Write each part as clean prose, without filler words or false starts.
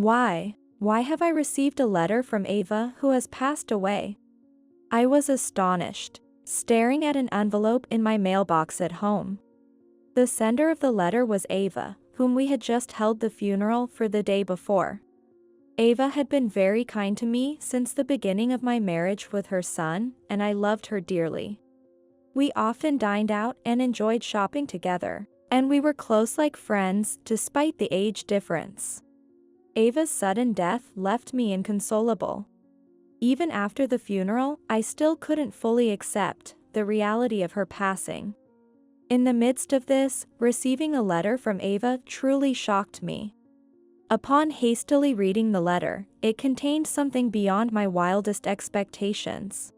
Why? Why have I received a letter from Ava who has passed away? I was astonished, staring at an envelope in my mailbox at home. The sender of the letter was Ava, whom we had just held the funeral for the day before. Ava had been very kind to me since the beginning of my marriage with her son, and I loved her dearly. We often dined out and enjoyed shopping together, and we were close like friends despite the age difference. Ava's sudden death left me inconsolable. Even after the funeral, I still couldn't fully accept the reality of her passing. In the midst of this, receiving a letter from Ava truly shocked me. Upon hastily reading the letter, it contained something beyond my wildest expectations.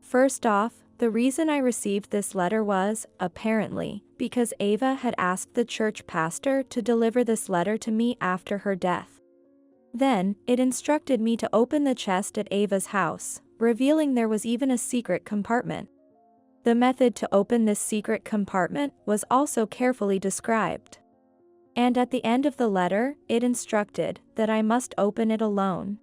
First off, the reason I received this letter was, apparently, because Ava had asked the church pastor to deliver this letter to me after her death. Then, it instructed me to open the chest at Ava's house, revealing there was even a secret compartment. The method to open this secret compartment was also carefully described. And at the end of the letter, it instructed that I must open it alone.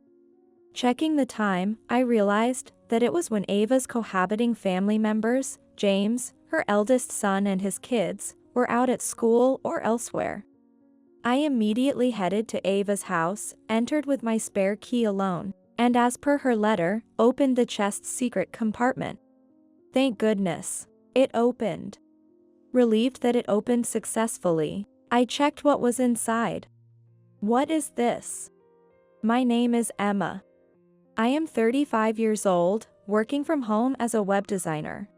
Checking the time, I realized that it was when Ava's cohabiting family members, James, her eldest son and his kids, were out at school or elsewhere. I immediately headed to Ava's house, entered with my spare key alone, and as per her letter, opened the chest's secret compartment. Thank goodness, it opened. Relieved that it opened successfully, I checked what was inside. What is this? My name is Emma. I am 35 years old, working from home as a web designer.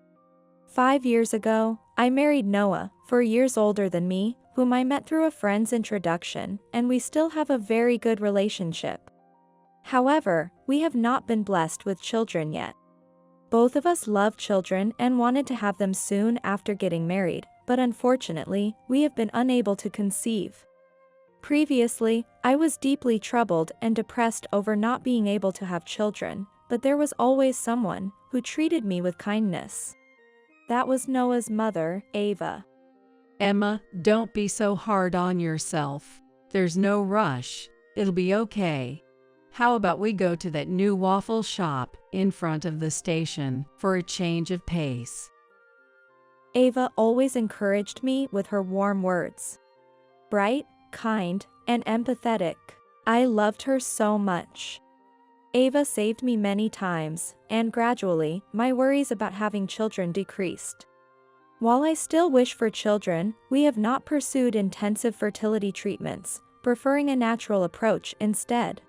5 years ago, I married Noah, 4 years older than me, whom I met through a friend's introduction, and we still have a very good relationship. However, we have not been blessed with children yet. Both of us love children and wanted to have them soon after getting married, but unfortunately, we have been unable to conceive. Previously, I was deeply troubled and depressed over not being able to have children, but there was always someone who treated me with kindness. That was Noah's mother, Ava. Emma, don't be so hard on yourself. There's no rush. It'll be okay. How about we go to that new waffle shop in front of the station for a change of pace? Ava always encouraged me with her warm words. Bright, kind, and empathetic. I loved her so much. Ava saved me many times, and gradually, my worries about having children decreased. While I still wish for children, we have not pursued intensive fertility treatments, preferring a natural approach instead.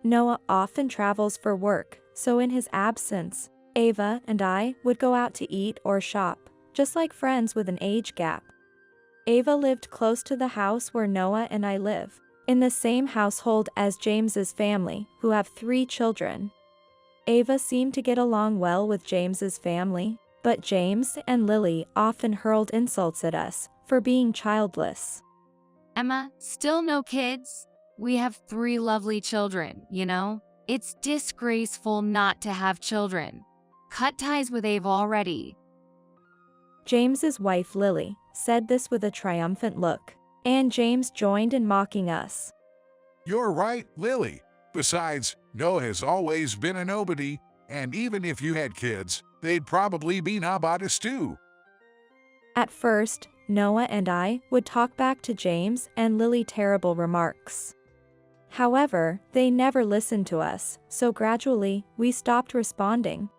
Noah often travels for work, so in his absence, Ava and I would go out to eat or shop, just like friends with an age gap. Ava lived close to the house where Noah and I live, in the same household as James's family, who have 3 children. Ava seemed to get along well with James's family, but James and Lily often hurled insults at us for being childless. Emma, still no kids? We have 3 lovely children, you know? It's disgraceful not to have children. Cut ties with Ava already. James's wife Lily said this with a triumphant look, and James joined in mocking us. You're right, Lily. Besides, Noah has always been a nobody, and even if you had kids, they'd probably be nobodies too. At first, Noah and I would talk back to James and Lily terrible remarks. However, they never listened to us, so gradually, we stopped responding.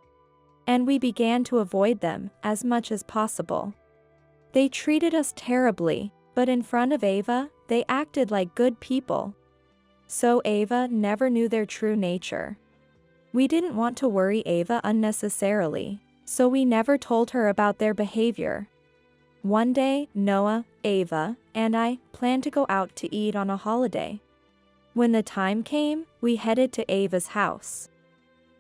And we began to avoid them as much as possible. They treated us terribly, but in front of Ava, they acted like good people. So Ava never knew their true nature. We didn't want to worry Ava unnecessarily, so we never told her about their behavior. One day, Noah, Ava, and I planned to go out to eat on a holiday. When the time came, we headed to Ava's house.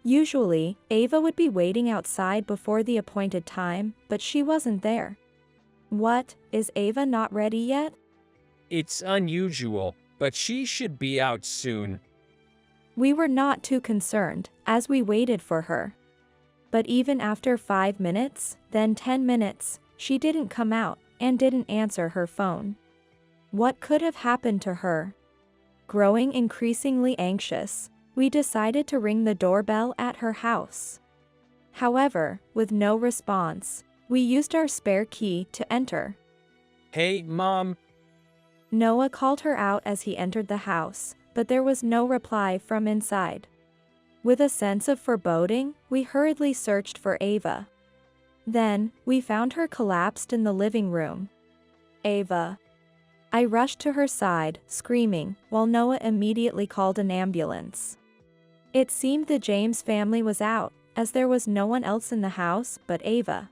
Usually, Ava would be waiting outside before the appointed time, but she wasn't there. What, is Ava not ready yet? It's unusual, but she should be out soon. We were not too concerned, as we waited for her. But even after 5 minutes, then 10 minutes, she didn't come out, and didn't answer her phone. What could have happened to her? Growing increasingly anxious, we decided to ring the doorbell at her house. However, with no response, we used our spare key to enter. Hey, Mom. Noah called her out as he entered the house, but there was no reply from inside. With a sense of foreboding, we hurriedly searched for Ava. Then, we found her collapsed in the living room. Ava. I rushed to her side, screaming, while Noah immediately called an ambulance. It seemed the James family was out, as there was no one else in the house but Ava.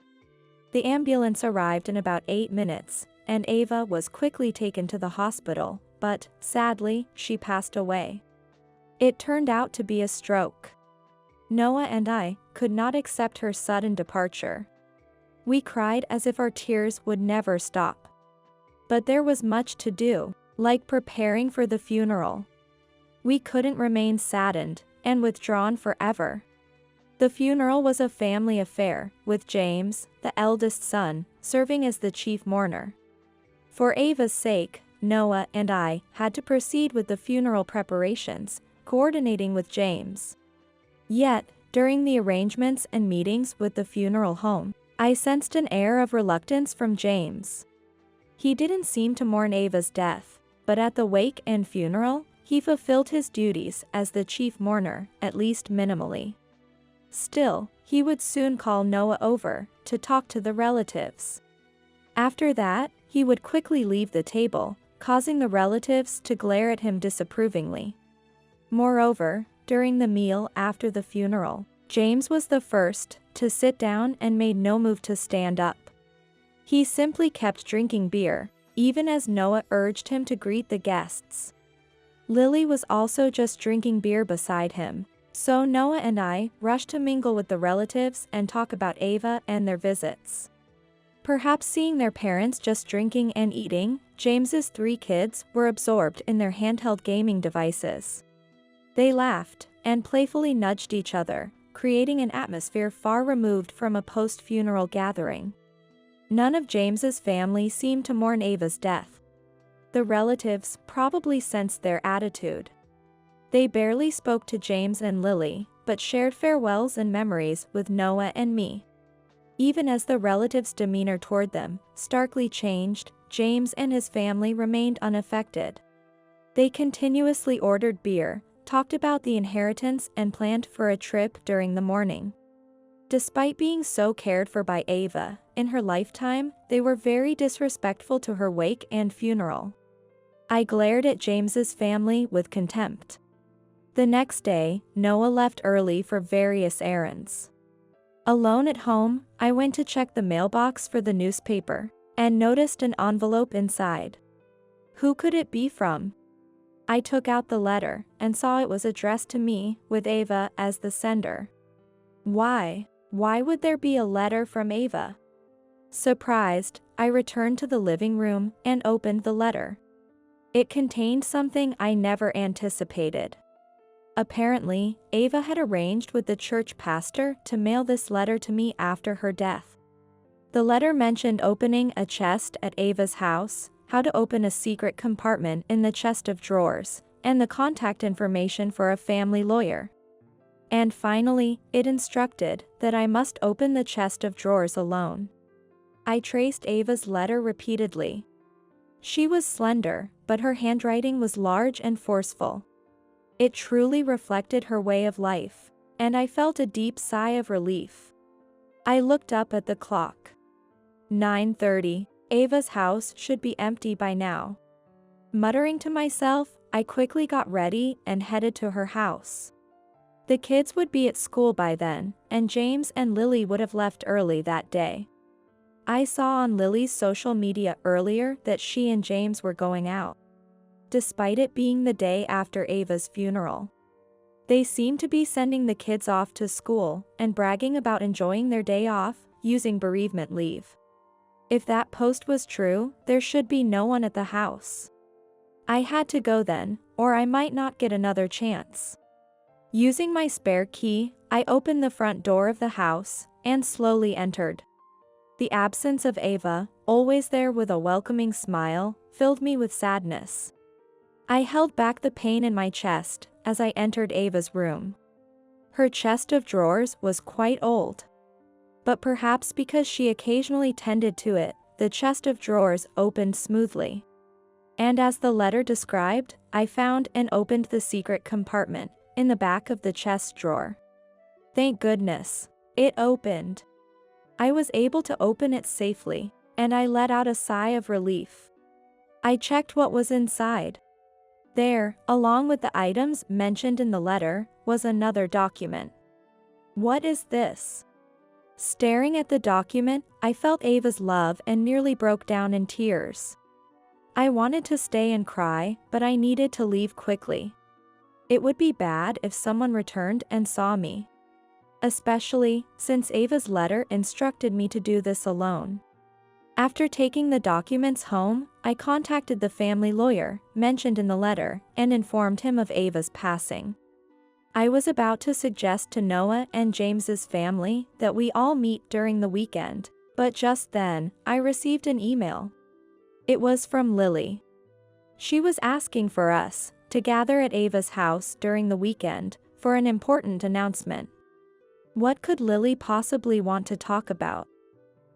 The ambulance arrived in about 8 minutes, and Ava was quickly taken to the hospital, but, sadly, she passed away. It turned out to be a stroke. Noah and I could not accept her sudden departure. We cried as if our tears would never stop. But there was much to do, like preparing for the funeral. We couldn't remain saddened and withdrawn forever. The funeral was a family affair, with James, the eldest son, serving as the chief mourner. For Ava's sake, Noah and I had to proceed with the funeral preparations, coordinating with James. Yet, during the arrangements and meetings with the funeral home, I sensed an air of reluctance from James. He didn't seem to mourn Ava's death, but at the wake and funeral, he fulfilled his duties as the chief mourner, at least minimally. Still, he would soon call Noah over to talk to the relatives. After that, he would quickly leave the table, causing the relatives to glare at him disapprovingly. Moreover, during the meal after the funeral, James was the first to sit down and made no move to stand up. He simply kept drinking beer, even as Noah urged him to greet the guests. Lily was also just drinking beer beside him, so Noah and I rushed to mingle with the relatives and talk about Ava and their visits. Perhaps seeing their parents just drinking and eating, James's 3 kids were absorbed in their handheld gaming devices. They laughed and playfully nudged each other, creating an atmosphere far removed from a post-funeral gathering. None of James's family seemed to mourn Ava's death. The relatives probably sensed their attitude. They barely spoke to James and Lily, but shared farewells and memories with Noah and me. Even as the relatives' demeanor toward them starkly changed, James and his family remained unaffected. They continuously ordered beer, talked about the inheritance and planned for a trip during the morning. Despite being so cared for by Ava, in her lifetime, they were very disrespectful to her wake and funeral. I glared at James's family with contempt. The next day, Noah left early for various errands. Alone at home, I went to check the mailbox for the newspaper, and noticed an envelope inside. Who could it be from? I took out the letter, and saw it was addressed to me, with Ava as the sender. Why? Why would there be a letter from Ava? Surprised, I returned to the living room and opened the letter. It contained something I never anticipated. Apparently, Ava had arranged with the church pastor to mail this letter to me after her death. The letter mentioned opening a chest at Ava's house, how to open a secret compartment in the chest of drawers, and the contact information for a family lawyer. And finally, it instructed that I must open the chest of drawers alone. I traced Ava's letter repeatedly. She was slender, but her handwriting was large and forceful. It truly reflected her way of life, and I felt a deep sigh of relief. I looked up at the clock. 9:30. Ava's house should be empty by now. Muttering to myself, I quickly got ready and headed to her house. The kids would be at school by then, and James and Lily would have left early that day. I saw on Lily's social media earlier that she and James were going out. Despite it being the day after Ava's funeral, they seemed to be sending the kids off to school and bragging about enjoying their day off, using bereavement leave. If that post was true, there should be no one at the house. I had to go then, or I might not get another chance. Using my spare key, I opened the front door of the house and slowly entered. The absence of Ava, always there with a welcoming smile, filled me with sadness. I held back the pain in my chest as I entered Ava's room. Her chest of drawers was quite old. But perhaps because she occasionally tended to it, the chest of drawers opened smoothly. And as the letter described, I found and opened the secret compartment in the back of the chest drawer. Thank goodness, it opened. I was able to open it safely, and I let out a sigh of relief. I checked what was inside. There, along with the items mentioned in the letter, was another document. What is this? Staring at the document, I felt Ava's love and nearly broke down in tears. I wanted to stay and cry, but I needed to leave quickly. It would be bad if someone returned and saw me. Especially since Ava's letter instructed me to do this alone. After taking the documents home, I contacted the family lawyer mentioned in the letter and informed him of Ava's passing. I was about to suggest to Noah and James's family that we all meet during the weekend, but just then, I received an email. It was from Lily. She was asking for us to gather at Ava's house during the weekend for an important announcement. What could Lily possibly want to talk about?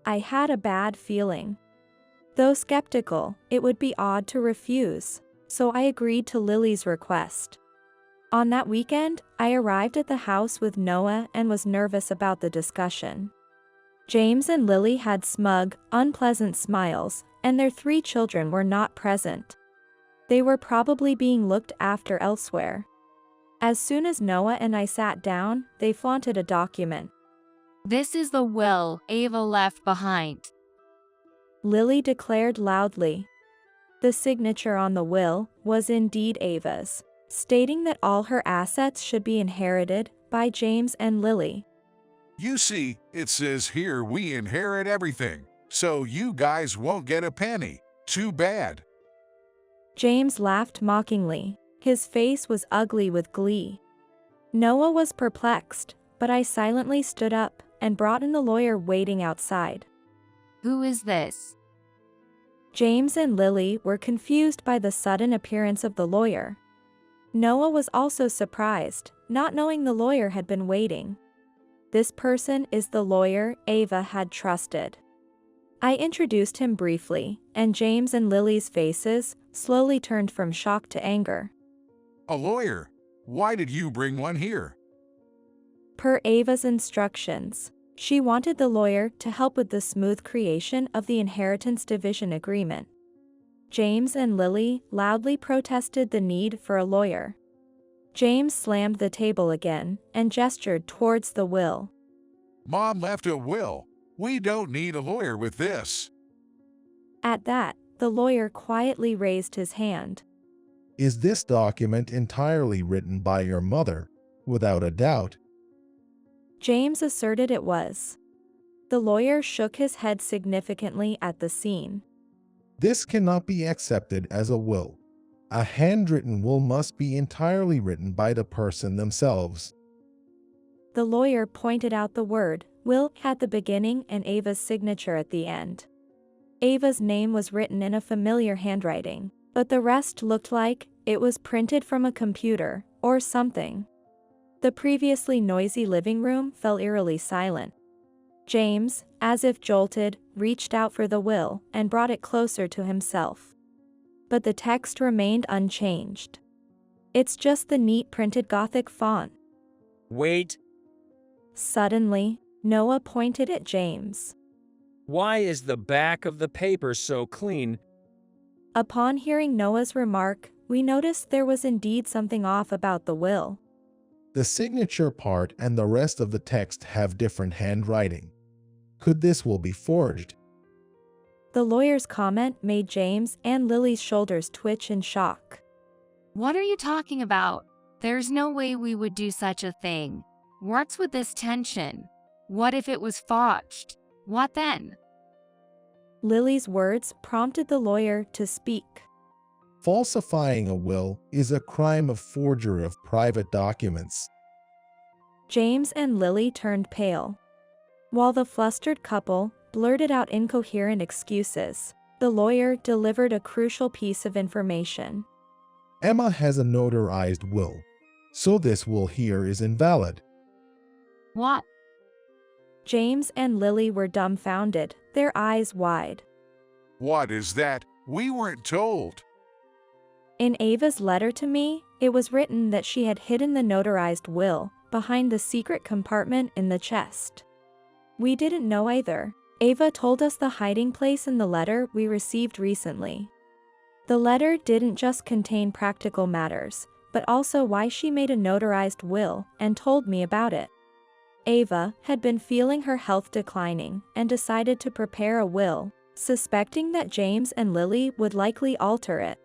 I had a bad feeling. Though skeptical, it would be odd to refuse, so I agreed to Lily's request. On that weekend, I arrived at the house with Noah and was nervous about the discussion. James and Lily had smug, unpleasant smiles, and their 3 children were not present. They were probably being looked after elsewhere. As soon as Noah and I sat down, they flaunted a document. This is the will Ava left behind. Lily declared loudly. The signature on the will was indeed Ava's, stating that all her assets should be inherited by James and Lily. You see, it says here we inherit everything, so you guys won't get a penny. Too bad. James laughed mockingly. His face was ugly with glee. Noah was perplexed, but I silently stood up and brought in the lawyer waiting outside. Who is this? James and Lily were confused by the sudden appearance of the lawyer. Noah was also surprised, not knowing the lawyer had been waiting. This person is the lawyer Ava had trusted. I introduced him briefly, and James and Lily's faces slowly turned from shock to anger. A lawyer? Why did you bring one here? Per Ava's instructions, she wanted the lawyer to help with the smooth creation of the inheritance division agreement. James and Lily loudly protested the need for a lawyer. James slammed the table again and gestured towards the will. Mom left a will. We don't need a lawyer with this. At that, the lawyer quietly raised his hand. Is this document entirely written by your mother? Without a doubt. James asserted it was. The lawyer shook his head significantly at the scene. This cannot be accepted as a will. A handwritten will must be entirely written by the person themselves. The lawyer pointed out the word will at the beginning and Ava's signature at the end. Ava's name was written in a familiar handwriting, but the rest looked like it was printed from a computer or something. The previously noisy living room fell eerily silent. James, as if jolted, reached out for the will and brought it closer to himself. But the text remained unchanged. It's just the neat printed Gothic font. Wait, Suddenly, Noah pointed at James. why is the back of the paper so clean? Upon hearing Noah's remark, we noticed there was indeed something off about the will. The signature part and the rest of the text have different handwriting. Could this will be forged? The lawyer's comment made James and Lily's shoulders twitch in shock. What are you talking about? There's no way we would do such a thing. What's with this tension? What if it was forged? What then? Lily's words prompted the lawyer to speak. Falsifying a will is a crime of forgery of private documents. James and Lily turned pale. While the flustered couple blurted out incoherent excuses, the lawyer delivered a crucial piece of information. Emma has a notarized will, so this will here is invalid. What? James and Lily were dumbfounded, their eyes wide. What is that? We weren't told. In Ava's letter to me, it was written that she had hidden the notarized will behind the secret compartment in the chest. We didn't know either. Ava told us the hiding place in the letter we received recently. The letter didn't just contain practical matters, but also why she made a notarized will and told me about it. Ava had been feeling her health declining and decided to prepare a will, suspecting that James and Lily would likely alter it.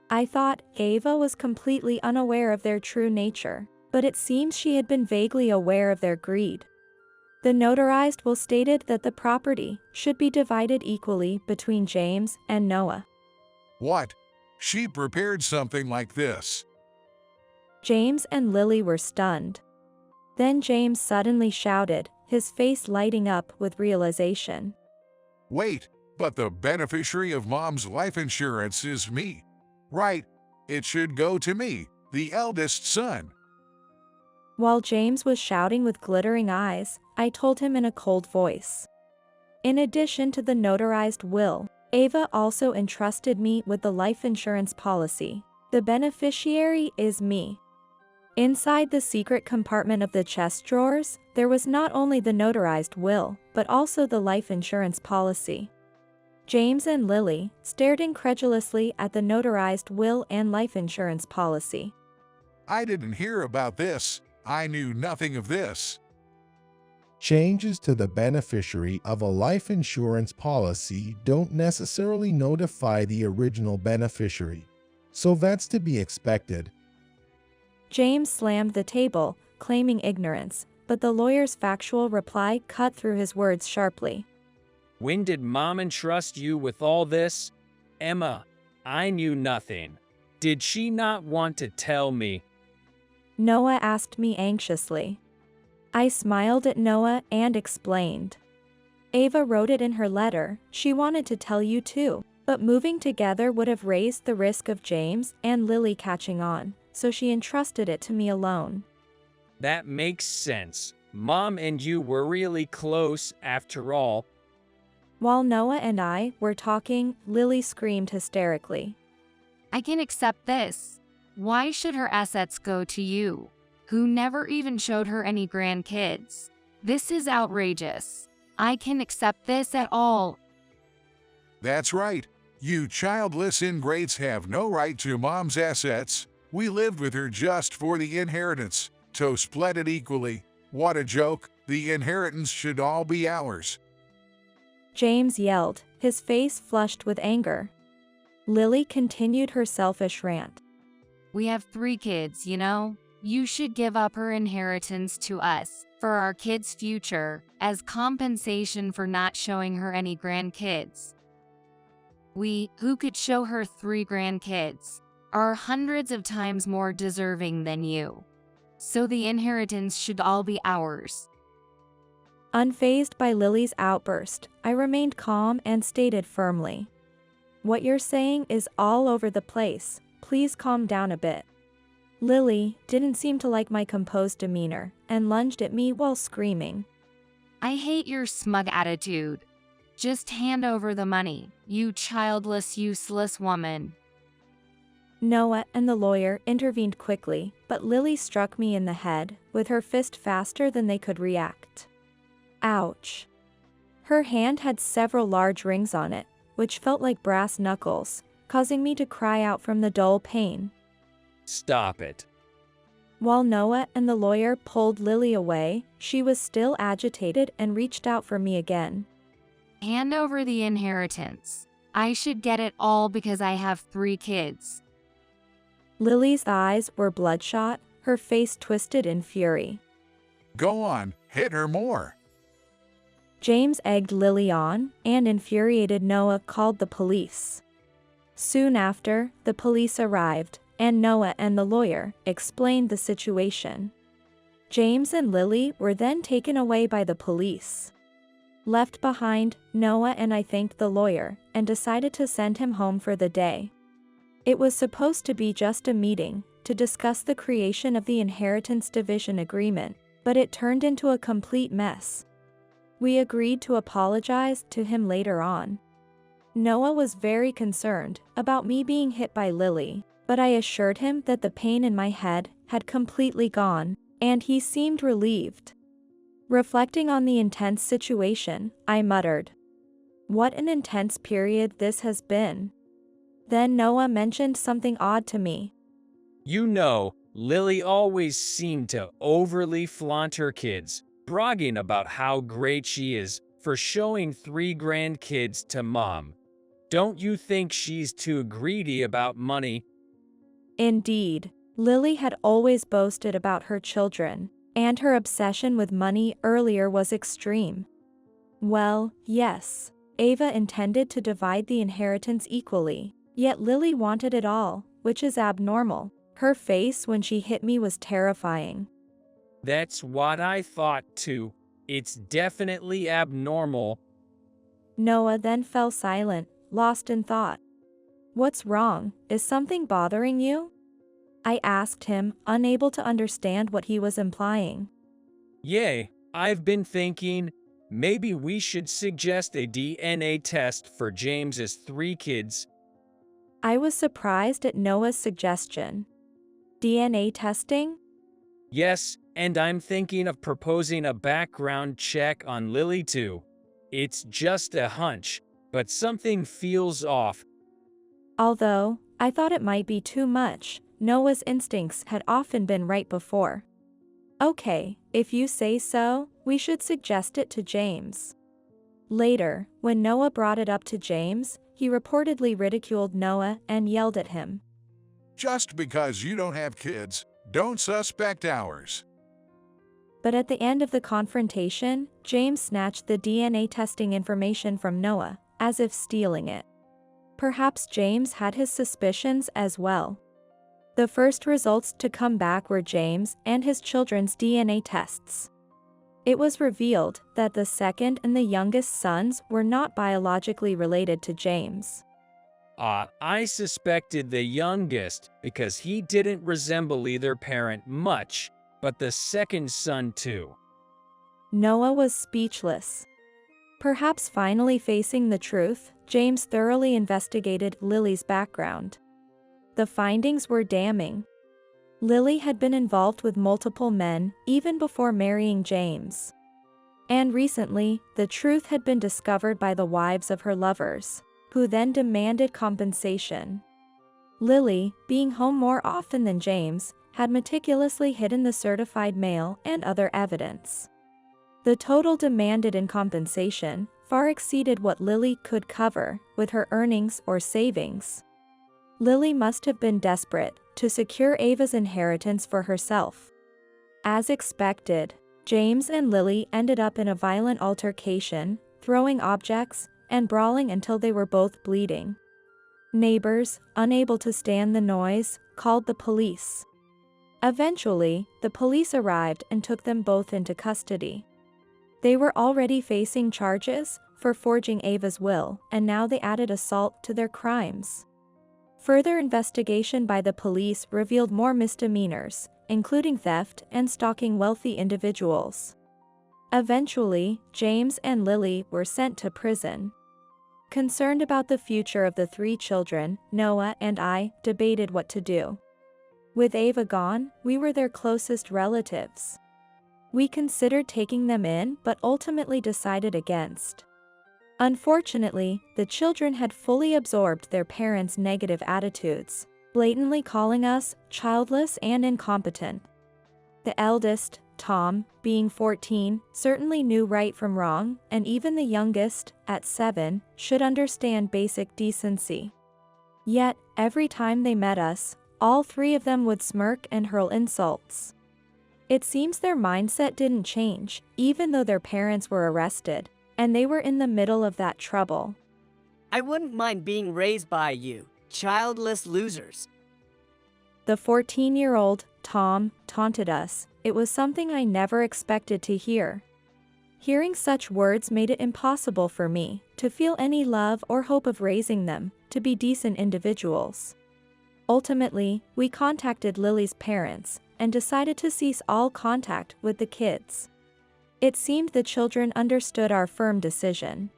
I thought Ava was completely unaware of their true nature, but it seems she had been vaguely aware of their greed. The notarized will stated that the property should be divided equally between James and Noah. What? She prepared something like this. James and Lily were stunned. Then James suddenly shouted, his face lighting up with realization. Wait, but the beneficiary of Mom's life insurance is me. Right, it should go to me, the eldest son. While James was shouting with glittering eyes, I told him in a cold voice. In addition to the notarized will, Ava also entrusted me with the life insurance policy. The beneficiary is me. Inside the secret compartment of the chest drawers, there was not only the notarized will, but also the life insurance policy. James and Lily stared incredulously at the notarized will and life insurance policy. I didn't hear about this. I knew nothing of this. Changes to the beneficiary of a life insurance policy don't necessarily notify the original beneficiary, so that's to be expected. James slammed the table, claiming ignorance, but the lawyer's factual reply cut through his words sharply. When did Mom entrust you with all this? Emma, I knew nothing. Did she not want to tell me? Noah asked me anxiously. I smiled at Noah and explained. Ava wrote it in her letter, she wanted to tell you too, but moving together would have raised the risk of James and Lily catching on, so she entrusted it to me alone. That makes sense. Mom and you were really close, after all. While Noah and I were talking, Lily screamed hysterically. I can accept this. Why should her assets go to you, who never even showed her any grandkids? This is outrageous. I can accept this at all. That's right. You childless ingrates have no right to Mom's assets. We lived with her just for the inheritance, to split it equally. What a joke. The inheritance should all be ours. James yelled, his face flushed with anger. Lily continued her selfish rant. We have 3 kids, you know? You should give up her inheritance to us, for our kids' future, as compensation for not showing her any grandkids. We, who could show her 3 grandkids, are hundreds of times more deserving than you. So the inheritance should all be ours. Unfazed by Lily's outburst, I remained calm and stated firmly. What you're saying is all over the place, please calm down a bit. Lily didn't seem to like my composed demeanor and lunged at me while screaming. I hate your smug attitude. Just hand over the money, you childless, useless woman. Noah and the lawyer intervened quickly, but Lily struck me in the head with her fist faster than they could react. Ouch. Her hand had several large rings on it, which felt like brass knuckles, causing me to cry out from the dull pain. Stop it. While Noah and the lawyer pulled Lily away, she was still agitated and reached out for me again. Hand over the inheritance. I should get it all because I have 3 kids. Lily's eyes were bloodshot, her face twisted in fury. Go on, hit her more. James egged Lily on, and infuriated Noah called the police. Soon after, the police arrived, and Noah and the lawyer explained the situation. James and Lily were then taken away by the police. Left behind, Noah and I thanked the lawyer and decided to send him home for the day. It was supposed to be just a meeting to discuss the creation of the inheritance division agreement, but it turned into a complete mess. We agreed to apologize to him later on. Noah was very concerned about me being hit by Lily, but I assured him that the pain in my head had completely gone, and he seemed relieved. Reflecting on the intense situation, I muttered, "What an intense period this has been." Then Noah mentioned something odd to me. You know, Lily always seemed to overly flaunt her kids, bragging about how great she is for showing 3 grandkids to mom. Don't you think she's too greedy about money? Indeed, Lily had always boasted about her children, and her obsession with money earlier was extreme. Well, yes, Ava intended to divide the inheritance equally, yet Lily wanted it all, which is abnormal. Her face when she hit me was terrifying. That's what I thought too. It's definitely abnormal. Noah then fell silent, lost in thought. "What's wrong? Is something bothering you?" I asked him, unable to understand what he was implying. Yay, I've been thinking, maybe we should suggest a DNA test for James's 3 kids. I was surprised at Noah's suggestion. DNA testing? Yes, and I'm thinking of proposing a background check on Lily too. It's just a hunch, but something feels off. Although, I thought it might be too much, Noah's instincts had often been right before. Okay, if you say so, we should suggest it to James. Later, when Noah brought it up to James, he reportedly ridiculed Noah and yelled at him. Just because you don't have kids, don't suspect ours. But at the end of the confrontation, James snatched the DNA testing information from Noah, as if stealing it. Perhaps James had his suspicions as well. The first results to come back were James and his children's DNA tests. It was revealed that the second and the youngest sons were not biologically related to James. I suspected the youngest because he didn't resemble either parent much, but the second son too. Noah was speechless. Perhaps finally facing the truth, James thoroughly investigated Lily's background. The findings were damning. Lily had been involved with multiple men even before marrying James. And recently, the truth had been discovered by the wives of her lovers, who then demanded compensation. Lily, being home more often than James, had meticulously hidden the certified mail and other evidence. The total demanded in compensation far exceeded what Lily could cover with her earnings or savings. Lily must have been desperate to secure Ava's inheritance for herself. As expected, James and Lily ended up in a violent altercation, throwing objects and brawling until they were both bleeding. Neighbors, unable to stand the noise, called the police. Eventually, the police arrived and took them both into custody. They were already facing charges for forging Ava's will, and now they added assault to their crimes. Further investigation by the police revealed more misdemeanors, including theft and stalking wealthy individuals. Eventually, James and Lily were sent to prison. Concerned about the future of the 3 children, Noah and I debated what to do. With Ava gone, we were their closest relatives. We considered taking them in but ultimately decided against. Unfortunately, the children had fully absorbed their parents' negative attitudes, blatantly calling us childless and incompetent. The eldest, Tom, being 14, certainly knew right from wrong, and even the youngest, at 7, should understand basic decency. Yet, every time they met us, all 3 of them would smirk and hurl insults. It seems their mindset didn't change, even though their parents were arrested, and they were in the middle of that trouble. I wouldn't mind being raised by you, childless losers. The 14-year-old, Tom, taunted us. It was something I never expected to hear. Hearing such words made it impossible for me to feel any love or hope of raising them to be decent individuals. Ultimately, we contacted Lily's parents and decided to cease all contact with the kids. It seemed the children understood our firm decision.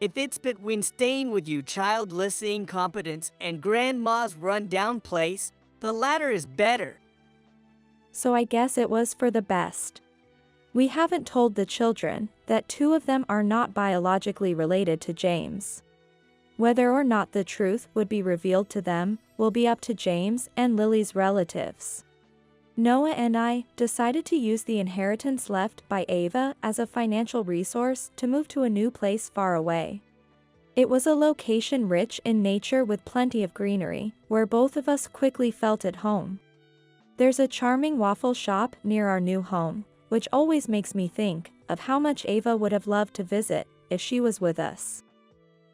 If it's between staying with you childless incompetents and grandma's run-down place, the latter is better. So I guess it was for the best. We haven't told the children that two of them are not biologically related to James. Whether or not the truth would be revealed to them will be up to James and Lily's relatives. Noah and I decided to use the inheritance left by Ava as a financial resource to move to a new place far away. It was a location rich in nature with plenty of greenery, where both of us quickly felt at home. There's a charming waffle shop near our new home, which always makes me think of how much Ava would have loved to visit if she was with us.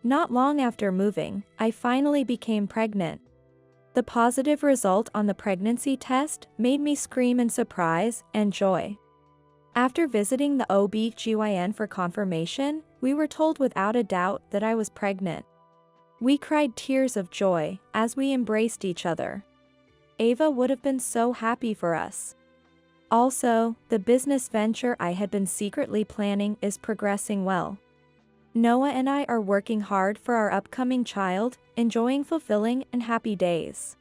Not long after moving, I finally became pregnant. The positive result on the pregnancy test made me scream in surprise and joy. After visiting the OB/GYN for confirmation, we were told without a doubt that I was pregnant. We cried tears of joy as we embraced each other. Ava would have been so happy for us. Also, the business venture I had been secretly planning is progressing well. Noah and I are working hard for our upcoming child, enjoying fulfilling and happy days.